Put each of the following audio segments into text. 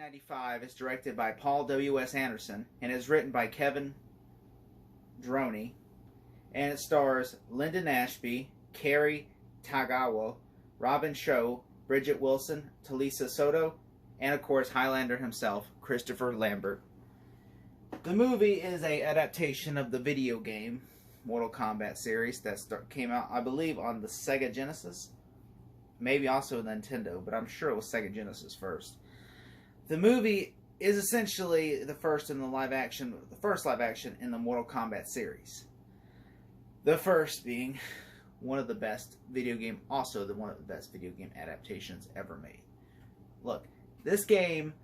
1995 is directed by Paul W.S. Anderson and is written by Kevin Droney, and it stars Lyndon Ashby, Cary Tagawa, Robin Shaw, Bridget Wilson, Talisa Soto, and of course Highlander himself, Christopher Lambert. The movie is an adaptation of the video game Mortal Kombat series that came out, I believe, on the Sega Genesis. Maybe also Nintendo, but I'm sure it was Sega Genesis first. The movie is essentially the first live action in the Mortal Kombat series. The first being one of the best video game, also one of the best video game adaptations ever made. Look, the game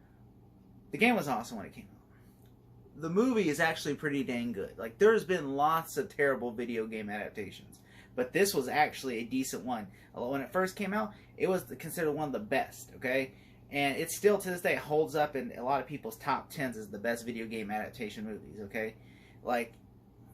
was awesome when it came out. The movie is actually pretty dang good. Like, there's been lots of terrible video game adaptations, but this was actually a decent one. Although when it first came out, it was considered one of the best, okay? And it still, to this day, holds up in a lot of people's top 10s as the best video game adaptation movies, okay? Like,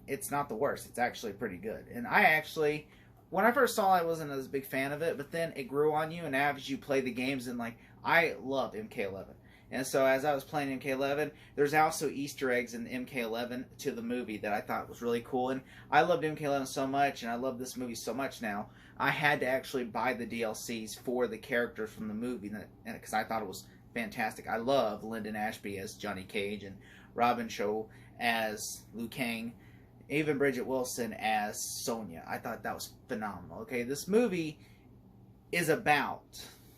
it's not the worst. It's actually pretty good. And I actually, when I first saw it, I wasn't as a big fan of it, but then it grew on you, and as you play the games, and like, I love MK11. And so as I was playing MK11, there's also Easter eggs in MK11 to the movie that I thought was really cool. And I loved MK11 so much, and I love this movie so much now, I had to actually buy the DLCs for the characters from the movie because I thought it was fantastic. I love Lyndon Ashby as Johnny Cage and Robin Shaw as Liu Kang, even Bridget Wilson as Sonya. I thought that was phenomenal. Okay, this movie is about...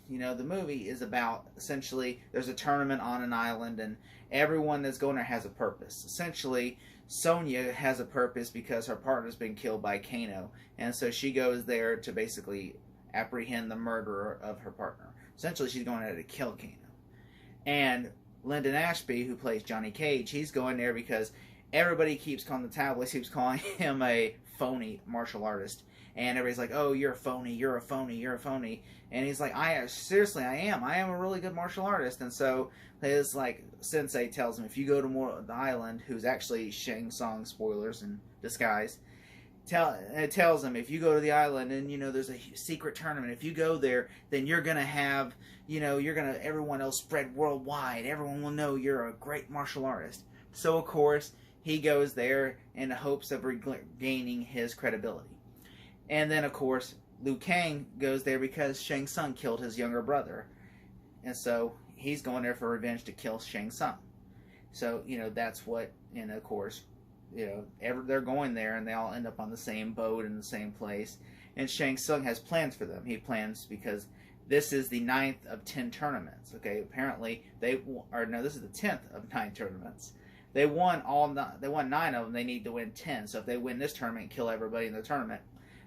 the movie is about, essentially, there's a tournament on an island, and everyone that's going there has a purpose. Essentially, Sonya has a purpose because her partner's been killed by Kano, and so she goes there to basically apprehend the murderer of her partner. Essentially, she's going there to kill Kano. And Lyndon Ashby, who plays Johnny Cage, he's going there because everybody keeps calling, the tabloids keeps calling him a phony martial artist. And everybody's like, oh, you're a phony, you're a phony, you're a phony. And he's like, seriously, I am a really good martial artist. And so his, sensei tells him, if you go to the island, who's actually Shang Tsung, spoilers in disguise, it tells him, if you go to the island and, there's a secret tournament, if you go there, then you're going to have, everyone else spread worldwide. Everyone will know you're a great martial artist. So, of course, he goes there in the hopes of regaining his credibility. And then, of course, Liu Kang goes there because Shang Tsung killed his younger brother. And so he's going there for revenge to kill Shang Tsung. So, that's what, and of course, they're going there and they all end up on the same boat in the same place. And Shang Tsung has plans for them. He plans because this is the 9th of 10 tournaments. Okay, apparently this is the 10th of 9 tournaments. They won 9 of them. They need to win 10. So if they win this tournament and kill everybody in the tournament,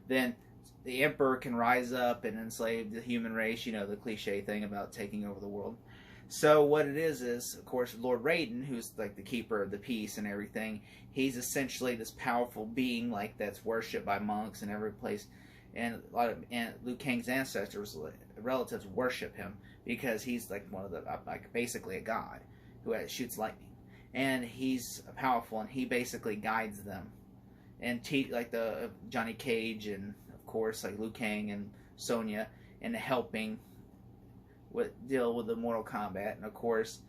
then the Emperor can rise up and enslave the human race, the cliche thing about taking over the world. So what it is, of course, Lord Raiden, who's like the keeper of the peace and everything, he's essentially this powerful being that's worshipped by monks in every place. And Liu Kang's ancestors, relatives, worship him because he's one of the, basically a god who shoots lightning. And he's powerful, and he basically guides them. And the Johnny Cage and of course Liu Kang and Sonya and helping deal with the Mortal Kombat. And of course,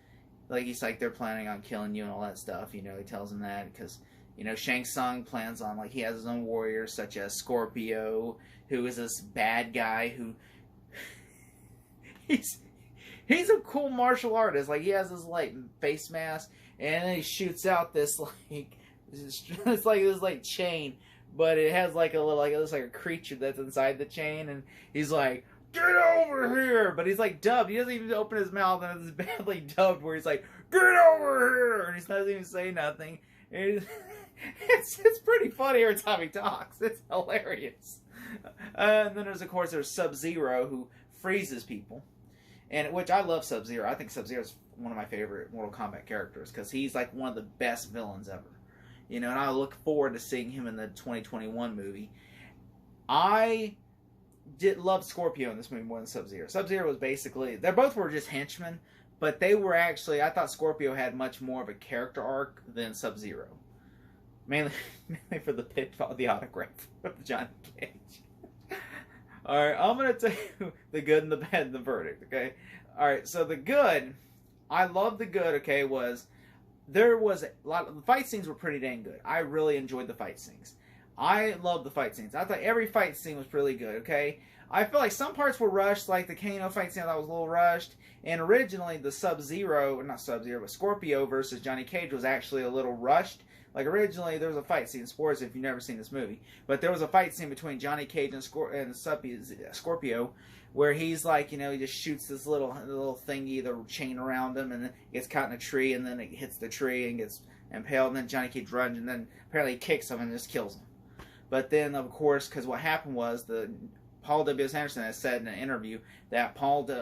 he's they're planning on killing you and all that stuff. He tells them that because Shang Tsung plans on he has his own warriors such as Scorpio, who is this bad guy who he's a cool martial artist. He has this face mask and then he shoots out this it's like this chain, but it has a little it looks like a creature that's inside the chain, and he's like, get over here, but he's dubbed. He doesn't even open his mouth, and it's badly dubbed where he's like, get over here, and he doesn't even say nothing. And it's pretty funny every time he talks. It's hilarious. And then there's Sub-Zero, who freezes people, and which I love Sub-Zero. I think Sub-Zero is one of my favorite Mortal Kombat characters because he's one of the best villains ever. And I look forward to seeing him in the 2021 movie. I did love Scorpio in this movie more than Sub-Zero. Sub-Zero was basically, they both were just henchmen, but they were actually, I thought Scorpio had much more of a character arc than Sub-Zero. Mainly for the autograph of Johnny Cage. Alright, I'm going to tell you the good and the bad and the verdict, okay? Alright, so the good I love the good. Okay, there was a lot of the fight scenes were pretty dang good. I really enjoyed the fight scenes. I love the fight scenes. I thought every fight scene was really good. Okay, I feel like some parts were rushed, like the Kano fight scene I thought was a little rushed. And originally the Sub-Zero, not Sub-Zero, but Scorpio versus Johnny Cage was actually a little rushed. Like originally there was a fight scene, spoilers if you've never seen this movie, but there was a fight scene between Johnny Cage and Scorpio where he's like, you know, he just shoots this little thingy, the chain around him, and then gets caught in a tree, and then it hits the tree and gets impaled, and then Johnny Cage runs, and then apparently he kicks him and just kills him. But then, of course, because what happened was Paul W.S. Anderson has said in an interview that Bob Shea,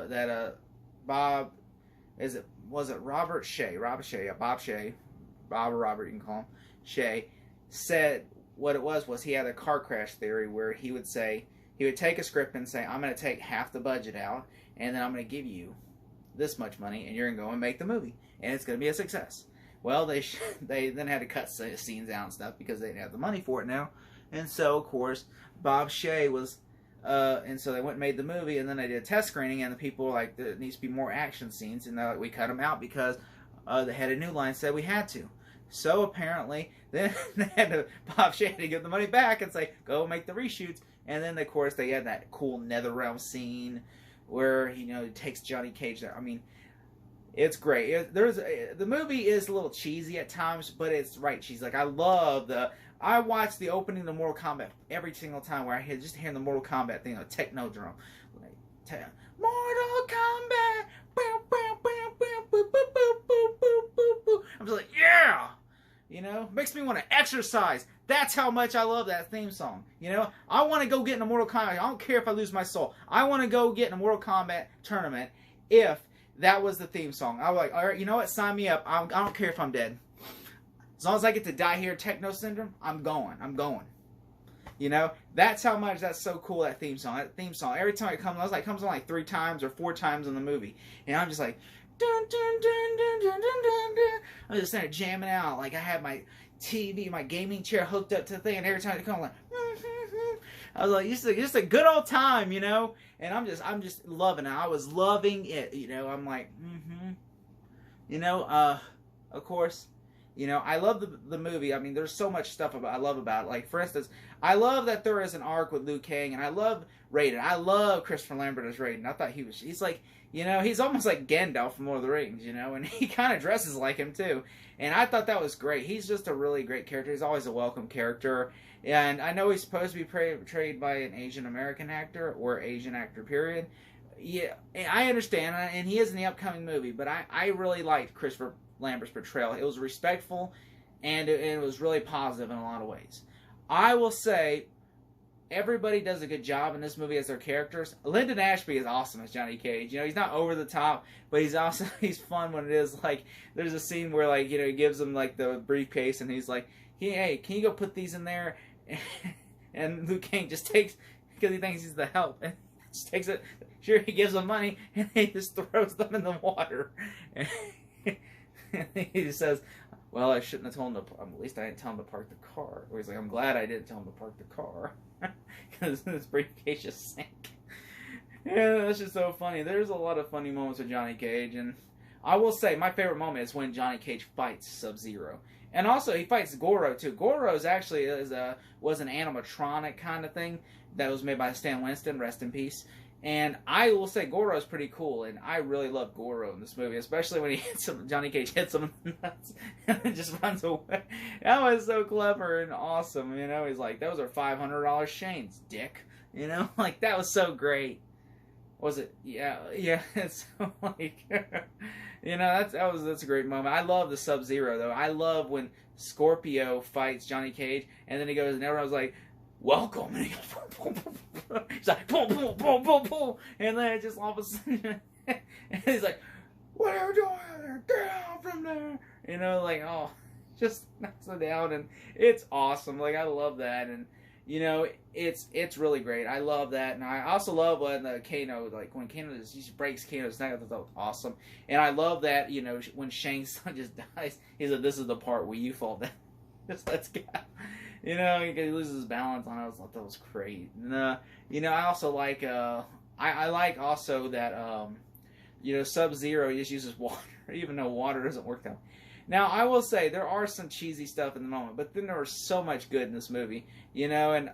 Bob or Robert, you can call him, Shea, said what it was he had a car crash theory where he would take a script and say, I'm going to take half the budget out, and then I'm going to give you this much money, and you're going to go and make the movie, and it's going to be a success. Well, they then had to cut scenes out and stuff because they didn't have the money for it now. And so, of course, Bob Shea was, and so they went and made the movie, and then they did a test screening, and the people were like, there needs to be more action scenes, and they're like, we cut them out because the head of New Line said we had to. So apparently, then Bob Shea had to give the money back and say, go make the reshoots. And then, of course, they had that cool Netherrealm scene where, you know, he takes Johnny Cage there. I mean, it's great. The movie is a little cheesy at times, but it's right cheesy. Like, I watch the opening of Mortal Kombat every single time where I just hear the Mortal Kombat thing, a techno drum. Like, Mortal Kombat! I'm just like, yeah! You know, makes me want to exercise. That's how much I love that theme song. You know, I want to go get in a Mortal Kombat. I don't care if I lose my soul. I want to go get in a Mortal Kombat tournament if that was the theme song. I was like, all right, you know what? Sign me up. I don't care if I'm dead. As long as I get to die here, Techno Syndrome, I'm going. I'm going. You know, that's how much that's so cool, that theme song. That theme song, every time it comes, it comes on like 3 times or 4 times in the movie. And I'm just like, dun, dun, dun, dun, dun, dun, dun, dun. I'm just there jamming out. Like I had my TV, my gaming chair hooked up to the thing, and every time it comes, I'm like, I was like, just a good old time, you know. And I'm just loving it. I was loving it, you know. I'm like, you know. Of course, you know, I love the movie. I mean, there's so much stuff I love about it. Like, for instance, I love that there is an arc with Liu Kang, and I love Raiden. I love Christopher Lambert as Raiden. I thought he's like, you know, he's almost like Gandalf from Lord of the Rings, you know, and he kind of dresses like him too. And I thought that was great. He's just a really great character. He's always a welcome character. And I know he's supposed to be portrayed by an Asian American actor or Asian actor, period. Yeah, I understand, and he is in the upcoming movie, but I really liked Christopher Lambert's portrayal. It was respectful, and it was really positive in a lot of ways. I will say, everybody does a good job in this movie as their characters. Lyndon Ashby is awesome as Johnny Cage. You know, he's not over the top, but he's fun when it is. Like, there's a scene where, like, you know, he gives him, like, the briefcase, and he's like, hey, can you go put these in there? And Liu Kang just takes, because he thinks he's the help, and just takes it. Sure, he gives them money, and he just throws them in the water. And he just says, well, I shouldn't have told him to, at least I didn't tell him to park the car. Or he's like, I'm glad I didn't tell him to park the car. Because this briefcase just sank. Yeah, that's just so funny. There's a lot of funny moments with Johnny Cage. And I will say, my favorite moment is when Johnny Cage fights Sub-Zero. And also, he fights Goro, too. Goro was an animatronic kind of thing that was made by Stan Winston, rest in peace. And I will say Goro is pretty cool, and I really love Goro in this movie, especially when he hits him, Johnny Cage hits him in the nuts and then just runs away. That was so clever and awesome, you know. He's like, those are $500 chains, dick. You know, like, that was so great. Was it? Yeah, it's so, like, you know, that's a great moment. I love the Sub-Zero, though. I love when Scorpio fights Johnny Cage, and then he goes, and everyone's like, welcome. And he goes, boom, boom, boom. He's like, boom, boom, boom, boom, boom. And then it just all of a sudden, and he's like, what are you doing there? Get out from there. You know, like, oh, just knocks it down. And it's awesome. Like, I love that. And, you know, it's really great. I love that. And I also love when Kano, like, when Kano just breaks Kano's neck. I thought that was awesome. And I love that, you know, when Shang Tsung just dies, he said, this is the part where you fall down. Just let's go. You know, he loses his balance on it. I thought that was great. And, you know, I also like, I like also that, Sub-Zero just uses water, even though water doesn't work that way. Now, I will say, there are some cheesy stuff in the moment, but then there was so much good in this movie, and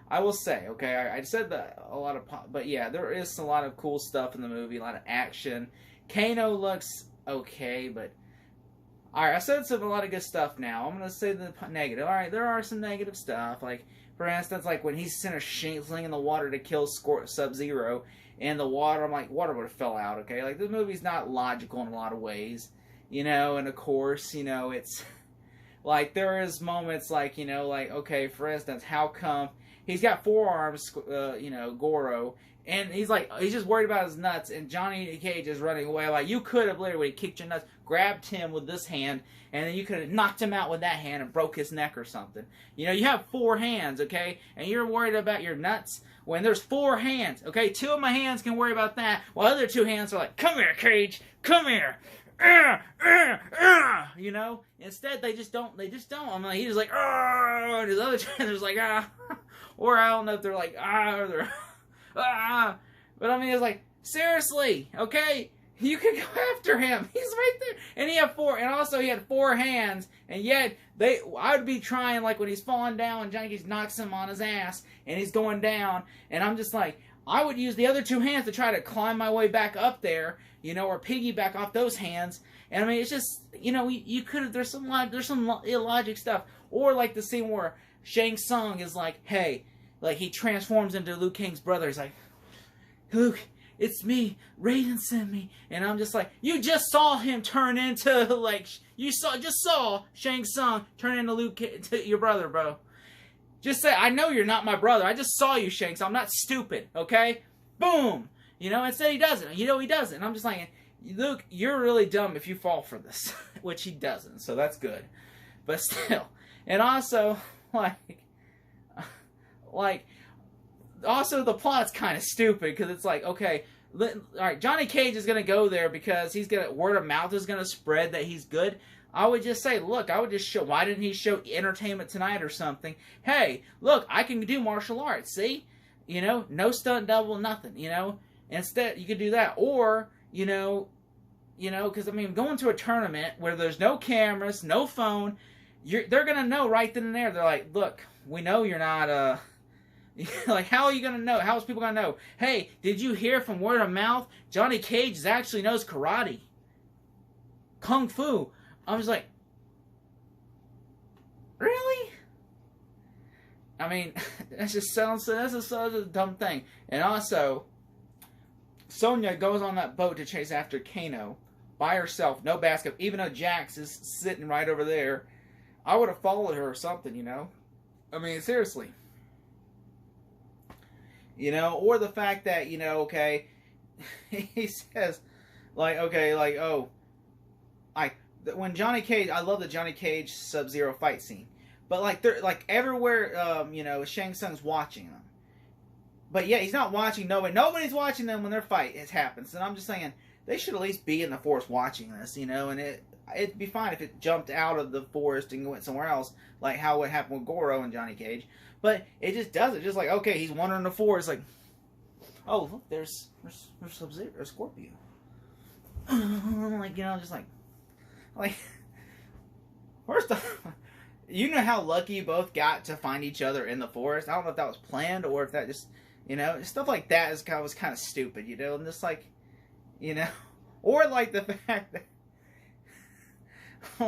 I will say, okay, I said that a lot of, but yeah, there is a lot of cool stuff in the movie, a lot of action. Kano looks okay, but, alright, I said a lot of good stuff now. I'm going to say the negative. Alright, there are some negative stuff, like, for instance, like, when he's in a sling in the water to kill Sub-Zero, and the water, I'm like, water would have fell out, okay? Like, this movie's not logical in a lot of ways. And of course, it's, like, there is moments, like, like, okay, for instance, how come, he's got 4 arms, Goro, and he's just worried about his nuts, and Johnny Cage is running away, like, you could have literally kicked your nuts, grabbed him with this hand, and then you could have knocked him out with that hand and broke his neck or something. You have 4 hands, okay, and you're worried about your nuts when there's 4 hands, okay? 2 of my hands can worry about that, while the other 2 hands are like, come here, Cage, come here. Instead they just don't. I'm like, he's just like, and his other hands are like, or I don't know if they're like, or they're, but I mean, it's like, seriously, okay, you can go after him. He's right there, and he had 4, and also he had 4 hands, and yet I would be trying, like, when he's falling down, and Johnny Cage knocks him on his ass, and he's going down, and I'm just like, I would use the other 2 hands to try to climb my way back up there, or piggyback off those hands. And I mean, it's just, you could have, there's some illogic stuff. Or like the scene where Shang Tsung is like, hey, like he transforms into Liu Kang's brother. He's like, Luke, it's me. Raiden sent me. And I'm just like, you just saw him turn into, like, just saw Shang Tsung turn into to your brother, bro. Just say, I know you're not my brother. I just saw you, Shang Tsung. I'm not stupid, okay? Boom! Instead he doesn't. He doesn't. And I'm just like, Luke, you're really dumb if you fall for this. Which he doesn't, so that's good. But still. And also, also the plot's kind of stupid, because it's like, okay, alright, Johnny Cage is going to go there because word of mouth is going to spread that he's good. I would just say, look, why didn't he show Entertainment Tonight or something? Hey, look, I can do martial arts, see? No stunt double, nothing, Instead, you could do that. Or, because, I mean, going to a tournament where there's no cameras, no phone, they're going to know right then and there. They're like, look, we know you're not, like, how are you going to know? How is people going to know? Hey, did you hear from word of mouth? Johnny Cage actually knows karate. Kung Fu. I was like, really? I mean, that's a dumb thing. And also, Sonya goes on that boat to chase after Kano by herself, no basket, even though Jax is sitting right over there. I would have followed her or something, I mean, seriously. Or the fact that, okay, he says, like, okay, like, oh, when Johnny Cage, I love the Johnny Cage Sub-Zero fight scene. But, like, they're, like, everywhere, Shang Tsung's watching them. But, yeah, he's not watching nobody. Nobody's watching them when their fight happens. And I'm just saying, they should at least be in the forest watching this, and it'd be fine if it jumped out of the forest and went somewhere else, like how it happened with Goro and Johnny Cage. But it just doesn't. Just like, okay, he's wandering the forest, like, oh, look, there's Sub-Zero, there's Scorpio. Like, just like, first off, you know how lucky you both got to find each other in the forest? I don't know if that was planned or if that just, stuff like that was kind of stupid, and just like, or like the fact that,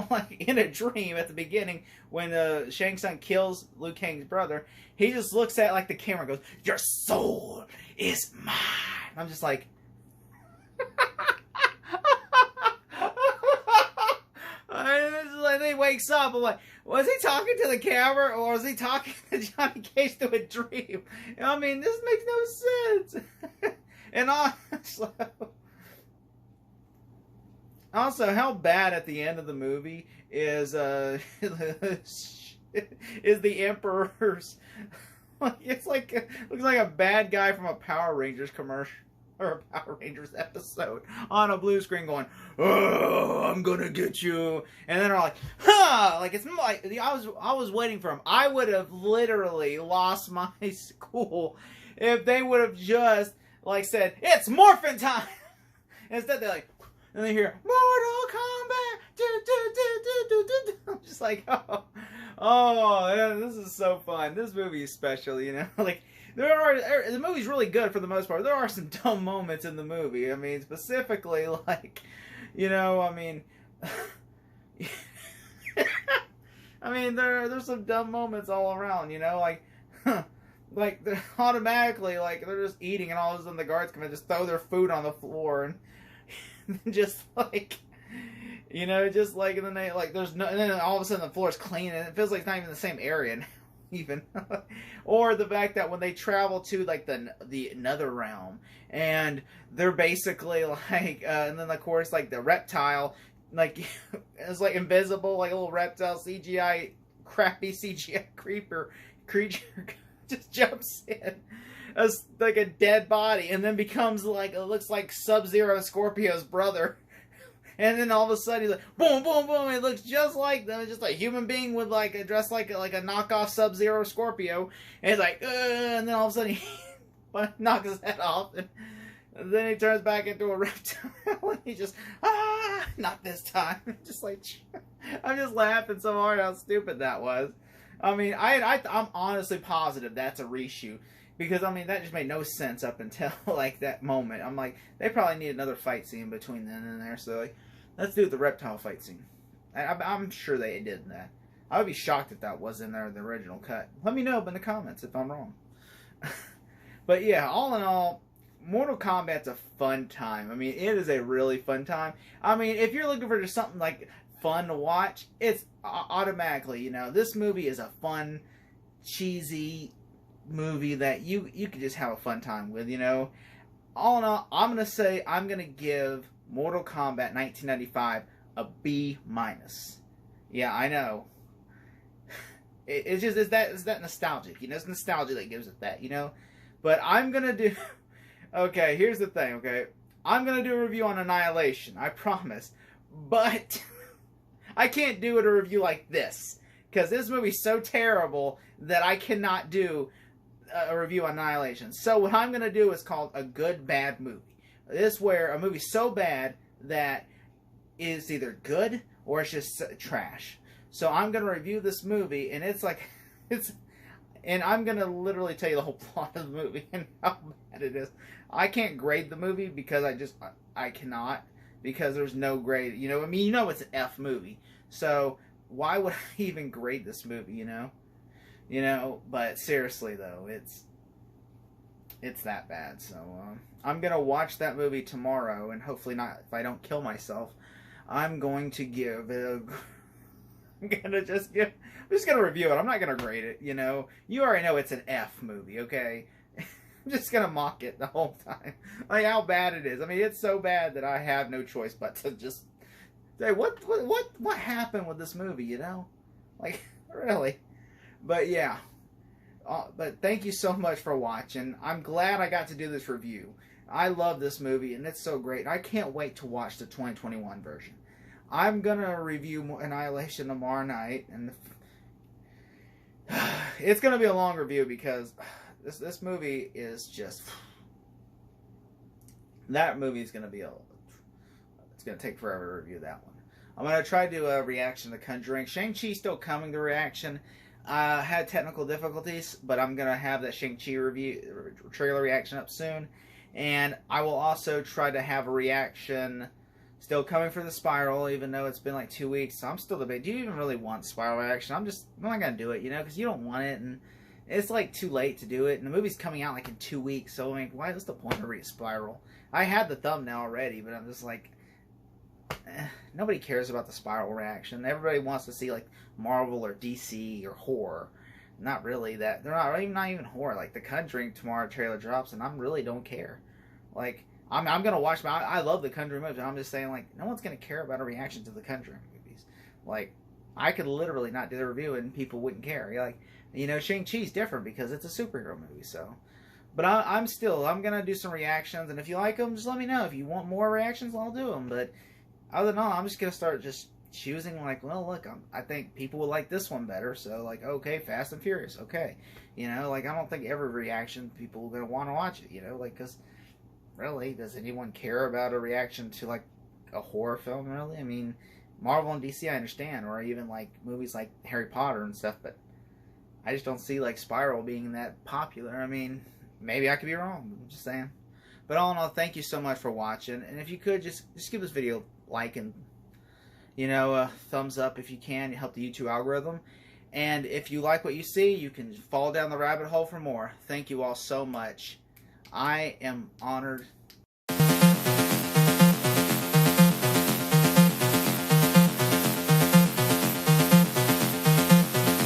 like in a dream at the beginning when Shang Tsung kills Liu Kang's brother, he just looks at like the camera and goes, "Your soul is mine." I'm just like, and then he wakes up. I'm like, was he talking to the camera or was he talking to Johnny Cage through a dream? I mean, this makes no sense. And also, how bad at the end of the movie is the Emperor's? It's like looks like a bad guy from a Power Rangers commercial or a Power Rangers episode on a blue screen going, "Oh, I'm gonna get you," and then they're like, "Huh!" Like it's like I was waiting for him. I would have literally lost my cool if they would have just like said, "It's morphin' time." Instead, they're like, and they hear Mortal Kombat. I'm just like, oh, this is so fun. This movie is special, you know. Like the movie's really good for the most part. There are some dumb moments in the movie. I mean, specifically, like, you know, I mean, I mean, there's some dumb moments all around, you know, like. Like, they're automatically, like, they're just eating, and all of a sudden the guards come and just throw their food on the floor, and just, like, you know, just, like, and then they, like, there's no, and then all of a sudden the floor's clean, and it feels like it's not even the same area now, even. Or the fact that when they travel to, like, the nether realm, and they're basically, like, and then, of course, like, the reptile, like, it's, like, invisible, like, a little reptile CGI, crappy CGI creature, just jumps in as like a dead body and then becomes like, it looks like Sub-Zero Scorpio's brother. And then all of a sudden he's like, boom, boom, boom. It looks just like them, just a human being with like dressed like a knockoff Sub-Zero Scorpio. And he's like, and then all of a sudden he knocks his head off. And then he turns back into a reptile. And he just, not this time. Just like, I'm just laughing so hard how stupid that was. I mean, I'm honestly positive that's a reshoot. Because, I mean, that just made no sense up until, like, that moment. I'm like, they probably need another fight scene between then and there. So, like, let's do the reptile fight scene. I'm sure they did that. I would be shocked if that was in there in the original cut. Let me know in the comments if I'm wrong. But, yeah, all in all, Mortal Kombat's a fun time. I mean, it is a really fun time. I mean, if you're looking for just something, like, fun to watch, it's automatically, you know, this movie is a fun, cheesy movie that you could just have a fun time with, you know. All in all, I'm going to say I'm going to give Mortal Kombat 1995 a B-. Yeah, I know. It's that nostalgic, you know. It's nostalgia that gives it that, you know. But I'm going to do... Okay, here's the thing, okay. I'm going to do a review on Annihilation, I promise. But... I can't do a review like this, because this movie's so terrible that I cannot do a review on Annihilation. So what I'm going to do is called a good, bad movie. This where a movie's so bad that it's either good or it's just trash. So I'm going to review this movie, and it's like, and I'm going to literally tell you the whole plot of the movie and how bad it is. I can't grade the movie because I cannot. Because there's no grade, you know. I mean, you know it's an F movie, so why would I even grade this movie, you know? You know, but seriously though, it's that bad. So I'm gonna watch that movie tomorrow, and hopefully not. If I don't kill myself, I'm going to give it. I'm just gonna review it. I'm not gonna grade it. You know, you already know it's an F movie, okay? I'm just gonna mock it the whole time, like how bad it is. I mean, it's so bad that I have no choice but to just say, what happened with this movie? You know, like really. But yeah, but thank you so much for watching. I'm glad I got to do this review. I love this movie, and it's so great. I can't wait to watch the 2021 version. I'm gonna review Annihilation tomorrow night, and it's gonna be a long review because. This movie is just... That movie is going to be it's going to take forever to review that one. I'm going to try to do a reaction to Conjuring. Shang-Chi's still coming to reaction. I had technical difficulties, but I'm going to have that Shang-Chi review trailer reaction up soon. And I will also try to have a reaction still coming for The Spiral, even though it's been like 2 weeks. So I'm still debating. Do you even really want Spiral reaction? I'm not going to do it, you know, because you don't want it, and it's like too late to do it, and the movie's coming out like in 2 weeks, so I mean, what's the point of Spiral? I had the thumbnail already, but I'm just like, nobody cares about the Spiral reaction. Everybody wants to see like Marvel or DC or horror. Not really that. They're not even horror. Like the Conjuring tomorrow trailer drops, and I really don't care. Like I'm gonna watch I love the Conjuring movies. I'm just saying, like, no one's gonna care about a reaction to the Conjuring movies. Like I could literally not do the review and people wouldn't care. Like, you know, Shang-Chi's different because it's a superhero movie, so. But I'm going to do some reactions, and if you like them, just let me know. If you want more reactions, I'll do them. But other than that, I'm just going to start just choosing, like, well, look, I think people will like this one better, so, like, okay, Fast and Furious, okay. You know, like, I don't think every reaction people are going to want to watch it, you know, like, because really, does anyone care about a reaction to like a horror film? Really, I mean, Marvel and DC, I understand, or even like movies like Harry Potter and stuff, but I just don't see like Spiral being that popular. I mean, maybe I could be wrong. I'm just saying. But all in all, thank you so much for watching, and if you could just give this video a like and thumbs up if you can. You help the YouTube algorithm. And if you like what you see, you can fall down the rabbit hole for more. Thank you all so much. I am honored